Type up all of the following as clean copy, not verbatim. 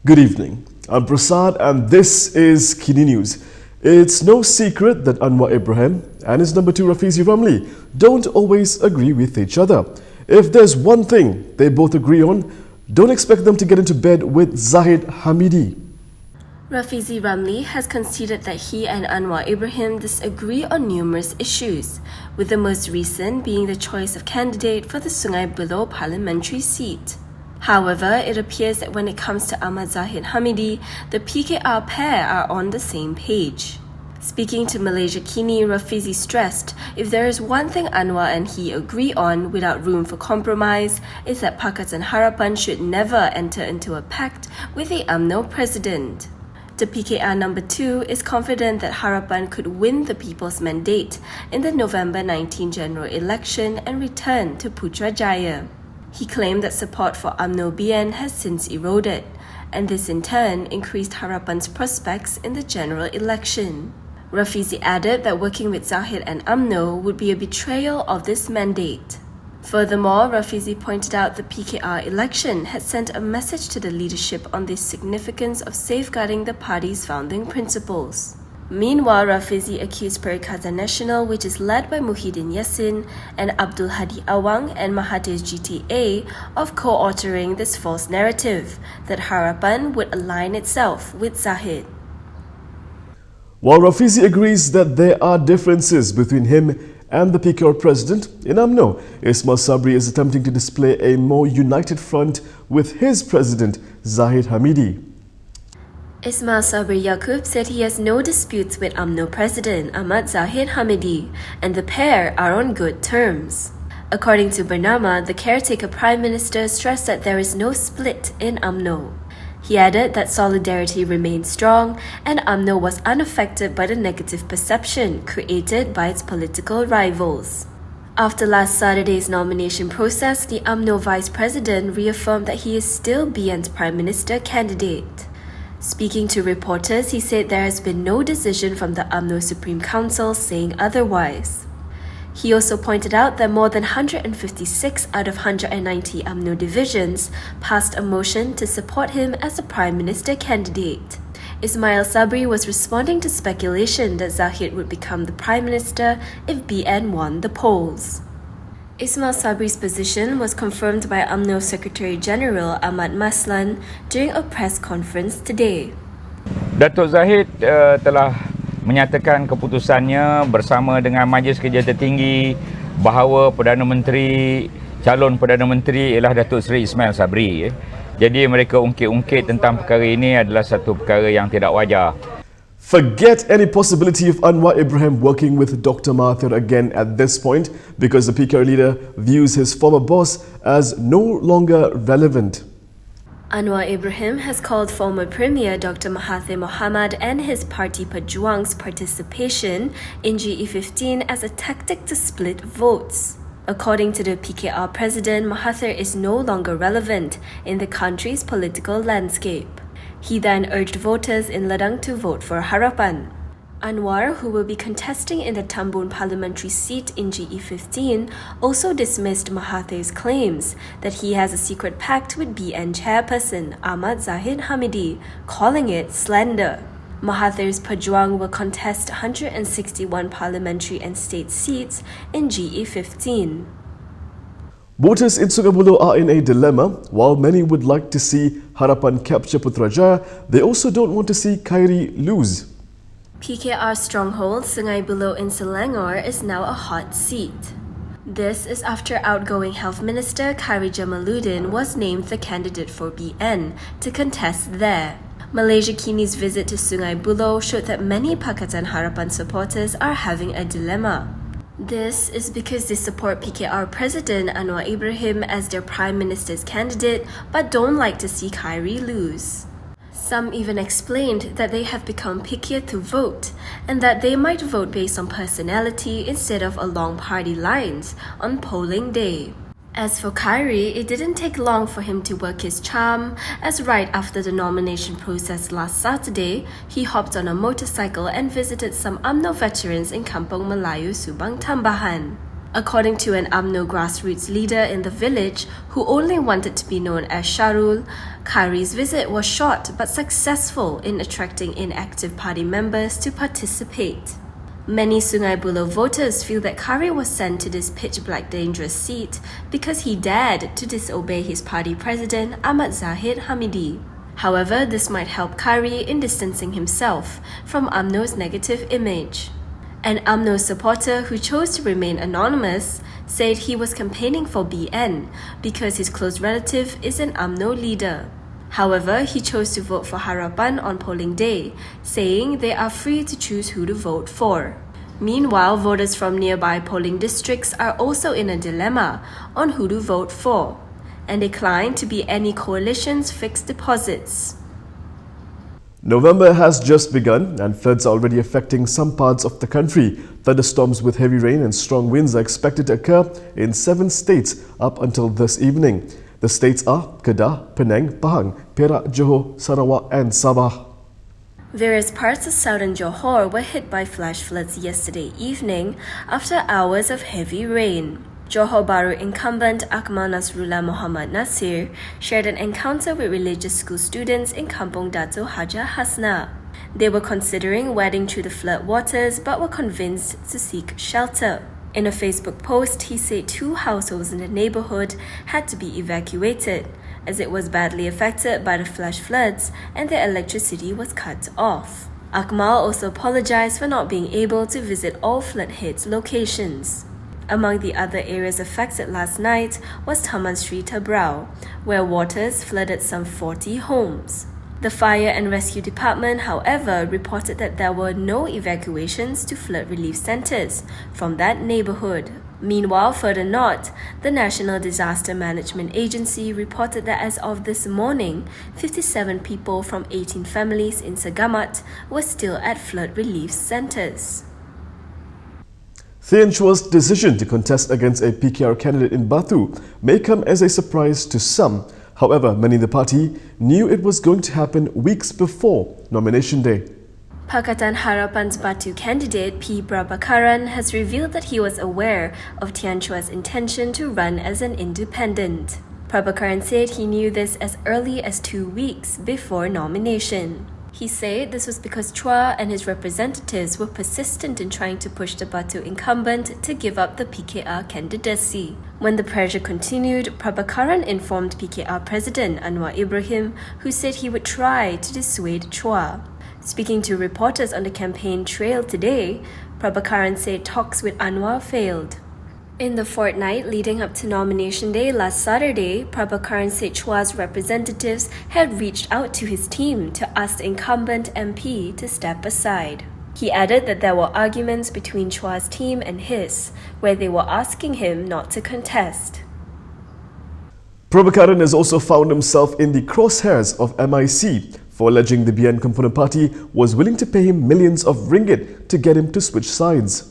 Good evening. I'm Prasad and this is KiniNews. It's no secret that Anwar Ibrahim and his number 2 Rafizi Ramli don't always agree with each other. If there's one thing they both agree on, don't expect them to get into bed with Zahid Hamidi. Rafizi Ramli has conceded that he and Anwar Ibrahim disagree on numerous issues, with the most recent being the choice of candidate for the Sungai Buloh parliamentary seat. However, it appears that when it comes to Ahmad Zahid Hamidi, the PKR pair are on the same page. Speaking to Malaysiakini, Rafizi stressed if there is one thing Anwar and he agree on without room for compromise, is that Pakatan Harapan should never enter into a pact with the Umno president. The PKR number 2 is confident that Harapan could win the people's mandate in the November 19 general election and return to Putrajaya. He claimed that support for Umno BN has since eroded, and this in turn increased Harapan's prospects in the general election. Rafizi added that working with Zahid and Umno would be a betrayal of this mandate. Furthermore, Rafizi pointed out the PKR election had sent a message to the leadership on the significance of safeguarding the party's founding principles. Meanwhile, Rafizi accused Pakatan Nasional, which is led by Muhyiddin Yassin and Abdul Hadi Awang and Mahathir's GTA, of co-authoring this false narrative that Harapan would align itself with Zahid. While Rafizi agrees that there are differences between him and the PKR president, in Umno, Ismail Sabri is attempting to display a more united front with his president, Zahid Hamidi. Ismail Sabri Yaakob said he has no disputes with Umno President Ahmad Zahid Hamidi, and the pair are on good terms. According to Bernama, the caretaker Prime Minister stressed that there is no split in Umno. He added that solidarity remained strong and Umno was unaffected by the negative perception created by its political rivals. After last Saturday's nomination process, the Umno Vice President reaffirmed that he is still BN's Prime Minister candidate. Speaking to reporters, he said there has been no decision from the Umno Supreme Council saying otherwise. He also pointed out that more than 156 out of 190 Umno divisions passed a motion to support him as the Prime Minister candidate. Ismail Sabri was responding to speculation that Zahid would become the Prime Minister if BN won the polls. Ismail Sabri's position was confirmed by Umno Secretary General Ahmad Maslan during a press conference today. Datuk Zahid telah menyatakan keputusannya bersama dengan Majlis Kerja Tertinggi bahawa calon Perdana Menteri ialah Datuk Seri Ismail Sabri. Jadi mereka ungkit-ungkit tentang perkara ini adalah satu perkara yang tidak wajar. Forget any possibility of Anwar Ibrahim working with Dr. Mahathir again at this point, because the PKR leader views his former boss as no longer relevant. Anwar Ibrahim has called former Premier Dr. Mahathir Mohamad and his party Pejuang's participation in GE15 as a tactic to split votes. According to the PKR president, Mahathir is no longer relevant in the country's political landscape. He then urged voters in Ladang to vote for Harapan. Anwar, who will be contesting in the Tambun parliamentary seat in GE15, also dismissed Mahathir's claims that he has a secret pact with BN chairperson Ahmad Zahid Hamidi, calling it slander. Mahathir's Pejuang will contest 161 parliamentary and state seats in GE15. Voters in Sungai Buloh are in a dilemma. While many would like to see Harapan capture Putrajaya, they also don't want to see Khairi lose. PKR stronghold Sungai Buloh in Selangor is now a hot seat. This is after outgoing Health Minister Khairi Jamaluddin was named the candidate for BN to contest there. Malaysiakini's visit to Sungai Buloh showed that many Pakatan Harapan supporters are having a dilemma. This is because they support PKR President Anwar Ibrahim as their Prime Minister's candidate but don't like to see Khairi lose. Some even explained that they have become pickier to vote and that they might vote based on personality instead of along party lines on polling day. As for Khairi, it didn't take long for him to work his charm, as right after the nomination process last Saturday, he hopped on a motorcycle and visited some UMNO veterans in Kampung Melayu, Subang Tambahan. According to an Umno grassroots leader in the village who only wanted to be known as Sharul, Kari's visit was short but successful in attracting inactive party members to participate. Many Sungai Buloh voters feel that Kari was sent to this pitch-black dangerous seat because he dared to disobey his party president Ahmad Zahid Hamidi. However, this might help Kari in distancing himself from UMNO's negative image. An UMNO supporter who chose to remain anonymous said he was campaigning for BN because his close relative is an UMNO leader. However, he chose to vote for Harapan on polling day, saying they are free to choose who to vote for. Meanwhile, voters from nearby polling districts are also in a dilemma on who to vote for, and decline to be any coalition's fixed deposits. November has just begun and floods are already affecting some parts of the country. Thunderstorms with heavy rain and strong winds are expected to occur in 7 states up until this evening. The states are Kedah, Penang, Pahang, Perak, Johor, Sarawak and Sabah. Various parts of southern Johor were hit by flash floods yesterday evening after hours of heavy rain. Johor Bahru incumbent Akmal Nasrullah Muhammad Nasir shared an encounter with religious school students in Kampung Dato Haja Hasna. They were considering wading through the flood waters but were convinced to seek shelter. In a Facebook post, he said 2 households in the neighborhood had to be evacuated as it was badly affected by the flash floods and their electricity was cut off. Akmal also apologized for not being able to visit all flood-hit locations. Among the other areas affected last night was Taman Sri Tabrau, where waters flooded some 40 homes. The Fire and Rescue Department, however, reported that there were no evacuations to flood relief centers from that neighborhood. Meanwhile, further north, the National Disaster Management Agency reported that as of this morning, 57 people from 18 families in Segamat were still at flood relief centers. Thian Chua's decision to contest against a PKR candidate in Batu may come as a surprise to some. However, many in the party knew it was going to happen weeks before nomination day. Pakatan Harapan's Batu candidate P. Prabhakaran has revealed that he was aware of Thian Chua's intention to run as an independent. Prabhakaran said he knew this as early as 2 weeks before nomination. He said this was because Chua and his representatives were persistent in trying to push the Batu incumbent to give up the PKR candidacy. When the pressure continued, Prabhakaran informed PKR President Anwar Ibrahim, who said he would try to dissuade Chua. Speaking to reporters on the campaign trail today, Prabhakaran said talks with Anwar failed. In the fortnight leading up to nomination day last Saturday, Prabhakaran said Chua's representatives had reached out to his team to ask the incumbent MP to step aside. He added that there were arguments between Chua's team and his, where they were asking him not to contest. Prabhakaran has also found himself in the crosshairs of MIC for alleging the BN component party was willing to pay him millions of ringgit to get him to switch sides.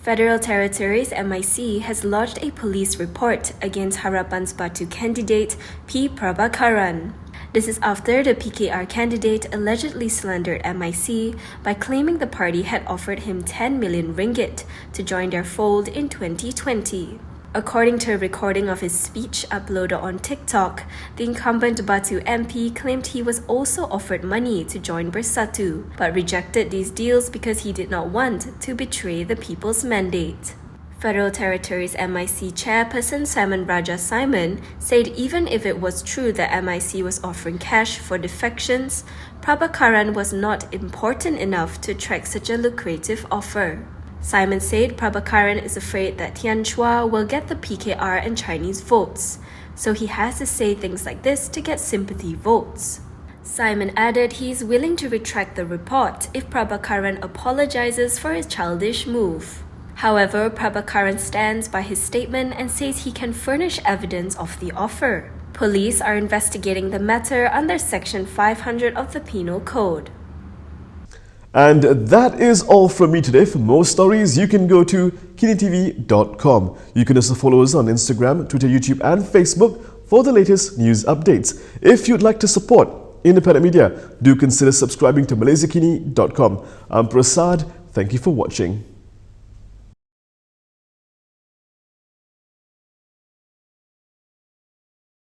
Federal Territories MIC has lodged a police report against Harapan's Batu candidate P. Prabhakaran. This is after the PKR candidate allegedly slandered MIC by claiming the party had offered him 10 million ringgit to join their fold in 2020. According to a recording of his speech uploaded on TikTok, the incumbent Batu MP claimed he was also offered money to join Bersatu, but rejected these deals because he did not want to betray the people's mandate. Federal Territories MIC chairperson Simon Raja Simon said even if it was true that MIC was offering cash for defections, Prabhakaran was not important enough to attract such a lucrative offer. Simon said Prabhakaran is afraid that Thian Chua will get the PKR and Chinese votes, so he has to say things like this to get sympathy votes. Simon added he is willing to retract the report if Prabhakaran apologizes for his childish move. However, Prabhakaran stands by his statement and says he can furnish evidence of the offer. Police are investigating the matter under Section 500 of the Penal Code. And that is all from me today. For more stories, you can go to KiniTV.com. You can also follow us on Instagram, Twitter, YouTube and Facebook for the latest news updates. If you'd like to support independent media, do consider subscribing to Malaysiakini.com. I'm Prasad. Thank you for watching.